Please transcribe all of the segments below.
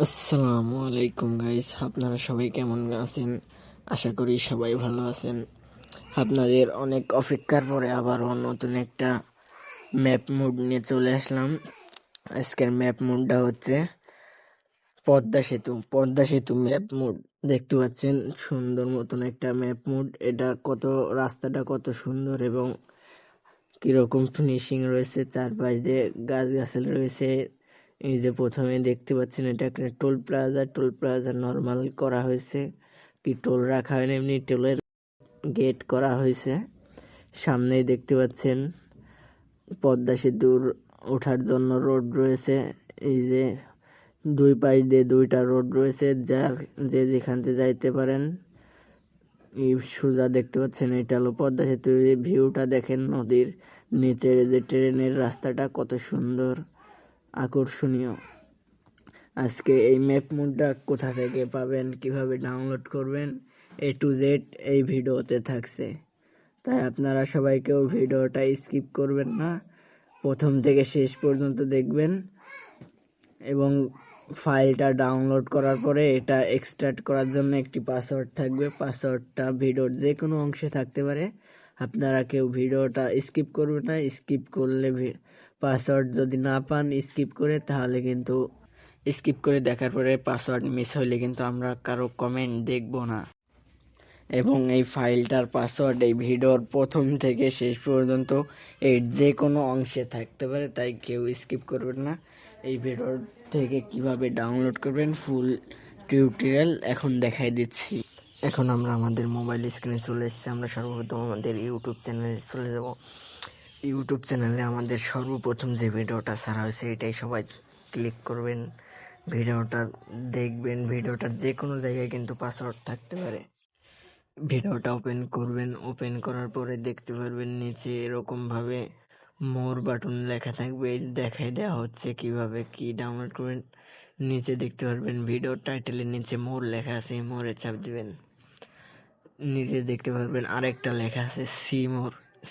আসসালামু আলাইকুম গাইস, আপনারা সবাই কেমন আছেন? আশা করি সবাই ভালো আছেন। আপনাদের অনেক অপেক্ষার পরে আবারও নতুন একটা ম্যাপ মুড নিয়ে চলে আসলাম। আজকের ম্যাপ মুডটা হচ্ছে পদ্মা সেতু ম্যাপ মুড। দেখতে পাচ্ছেন সুন্দর মতন একটা ম্যাপ মুড। এটা রাস্তাটা কত সুন্দর এবং কিরকম ফিনিশিং রয়েছে, চারপাশ দিয়ে গাছগাছালি রয়েছে। এই যে প্রথমে দেখতে পাচ্ছেন এটা একটা টোল প্লাজা নর্মাল করা হয়েছে, কি টোল রাখা হয়নি, এমনি টোলের গেট করা হয়েছে। সামনেই দেখতে পাচ্ছেন পদ্মা সেতুর ওঠার জন্য রোড রয়েছে। এই যে দুই পাশ দিয়ে দুইটা রোড রয়েছে, যে যেখান থেকে যাইতে পারেন। এই সোজা দেখতে পাচ্ছেন এটা হলো পদ্মা সেতুর ভিউটা দেখেন, নদীর নিচের যে ট্রেনের রাস্তাটা কত সুন্দর আকর্ষণীয়। আজকে এই ম্যাপ মোডটা কোথা থেকে পাবেন, কিভাবে ডাউনলোড করবেন, A to Z এই ভিডিওতে থাকছে। তাই আপনারা সবাই কেউ ভিডিওটা স্কিপ করবেন না, প্রথম থেকে শেষ পর্যন্ত দেখবেন। এবং ফাইলটা ডাউনলোড করার পরে এটা এক্সট্রাক্ট করার জন্য একটি পাসওয়ার্ড থাকবে। পাসওয়ার্ডটা ভিডিওর যে কোনো অংশে থাকতে পারে। আপনারা কেউ ভিডিওটা স্কিপ করবেন না। স্কিপ করলে পাসওয়ার্ড যদি না পান স্কিপ করে, তাহলে কিন্তু স্কিপ করে দেখার পরে পাসওয়ার্ড মিস হইলে কিন্তু আমরা কারো কমেন্ট দেখব না। এবং এই ফাইলটার পাসওয়ার্ড এই ভিডিওর প্রথম থেকে শেষ পর্যন্ত এর যে কোনো অংশে থাকতে পারে, তাই কেউ স্কিপ করবেন না। এই ভিডিওর থেকে কিভাবে ডাউনলোড করবেন ফুল টিউটোরিয়াল এখন দেখাই দিচ্ছি। এখন আমরা আমাদের মোবাইল স্ক্রিনে চলে এসেছি। আমরা সর্বপ্রথম আমাদের ইউটিউব চ্যানেলে চলে যাব। ইউটিউব চ্যানেলে আমাদের সর্বপ্রথম যে ভিডিওটা ছাড়া হয়েছে এটাই সবাই ক্লিক করবেন, ভিডিওটা দেখবেন। ভিডিওটার যে কোনো জায়গায় কিন্তু পাসওয়ার্ড থাকতে পারে। ভিডিওটা ওপেন করবেন, ওপেন করার পরে দেখতে পারবেন নিচে এরকম ভাবে মোর বাটন লেখা থাকবে, দেখাই দেওয়া হচ্ছে কিভাবে কি ডাউনলোড করবেন। নিচে দেখতে পারবেন ভিডিও টাইটেলের নিচে মোর লেখা আছে, মোরে চাপ দিবেন। নিচে দেখতে পারবেন আরেকটা লেখা আছে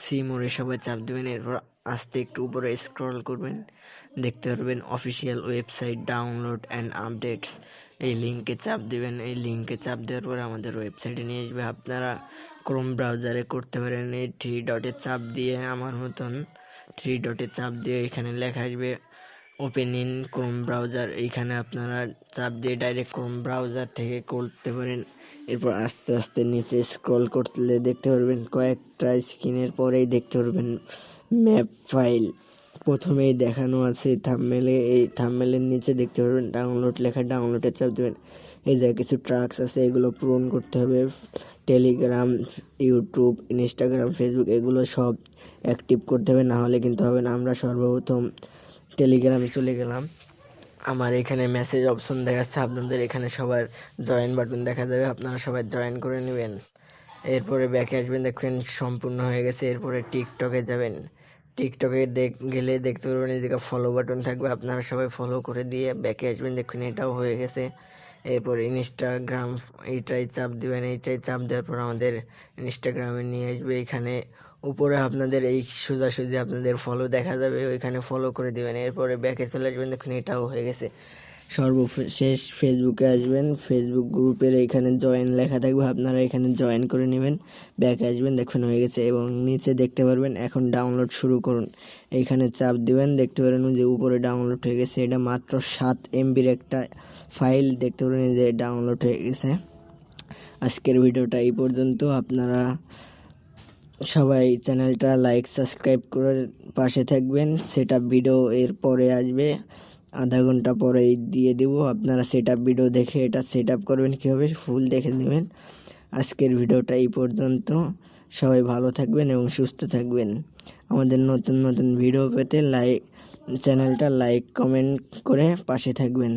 সি মোরে সবাই চাপ দিবেন। এরপর আস্তে একটু উপরে স্ক্রল করবেন, দেখতে পারবেন official website download and updates, এই লিঙ্কে চাপ দিবেন। এই লিঙ্কে চাপ দেওয়ার পরে আমাদের ওয়েবসাইটে নিয়ে আসবে। আপনারা ক্রোম ব্রাউজারে করতে পারেন। এই থ্রি ডটে চাপ দিয়ে আমার মতন থ্রি ডটে চাপ দিয়ে এখানে লেখা আসবে ওপেন ইন ক্রোম ব্রাউজার। এইখানে আপনারা চাপ দিয়ে ডাইরেক্ট ক্রোম ব্রাউজার থেকে করতে পারেন। এরপর আস্তে আস্তে নিচে স্ক্রল করলে দেখতে পারবেন কয়েকটা স্ক্রিনের পরেই দেখতে পারবেন ম্যাপ ফাইল। প্রথমেই দেখানো আছে থাম্বনেলে, এই থাম্বনেলের নিচে দেখতে পারবেন ডাউনলোড লেখা, ডাউনলোডে চাপ দেবেন। এই জায়গায় কিছু ট্রাক্স আছে, এগুলো পূরণ করতে হবে। টেলিগ্রাম, ইউটিউব, ইনস্টাগ্রাম, ফেসবুক এগুলো সব অ্যাক্টিভ করতে হবে, না হলে কিন্তু হবে না। আমরা সর্বপ্রথম টেলিগ্রামে চলে গেলাম। আমার এখানে মেসেজ অপশন দেখাচ্ছে, আপনাদের এখানে সবার জয়েন বাটন দেখা যাবে, আপনারা সবাই জয়েন করে নেবেন। এরপরে ব্যাকে আসবেন, দেখবেন সম্পূর্ণ হয়ে গেছে। এরপরে টিকটকে যাবেন। টিকটকে গেলে দেখতে পারবেন এদিকে ফলো বাটন থাকবে, আপনারা সবাই ফলো করে দিয়ে ব্যাকে আসবেন, দেখুন এটাও হয়ে গেছে। এরপর ইনস্টাগ্রাম, এইটাই চাপ দিবেন। এইটাই চাপ দেওয়ার পর আমাদের ইনস্টাগ্রামে নিয়ে আসবে। এখানে উপরে আপনাদের এই সোজাসুজি আপনাদের ফলো দেখা যাবে, ওইখানে ফলো করে দিবেন। এরপরে ব্যাকে চলে আসবেন, দেখুন এটাও হয়ে গেছে। সর্বশেষ ফেসবুকে আসবেন, ফেসবুক গ্রুপের এখানে জয়েন লেখা থাকবে, আপনারা এখানে জয়েন করে নেবেন। ব্যাকে আসবেন, দেখুন হয়ে গেছে। এবং নিচে দেখতে পারবেন এখন ডাউনলোড শুরু করুন, এইখানে চাপ দিবেন। দেখতে পারেন যে উপরে ডাউনলোড হয়ে গেছে। এটা মাত্র 7 MBর একটা ফাইল, দেখতে পারেন যে ডাউনলোড হয়ে গেছে। আজকের ভিডিওটা এই পর্যন্ত। আপনারা সবাই চ্যানেলটা লাইক সাবস্ক্রাইব করে পাশে থাকবেন। সেটা ভিডিও এর পরে আসবে, আধা ঘন্টা পরেই দিয়ে দেব। আপনারা সেট আপ ভিডিও দেখে এটা সেট আপ করবেন কীভাবে ফুল দেখে নেবেন। আজকের ভিডিওটা এই পর্যন্ত। সবাই ভালো থাকবেন এবং সুস্থ থাকবেন। আমাদের নতুন নতুন ভিডিও পেতে চ্যানেলটা লাইক কমেন্ট করে পাশে থাকবেন।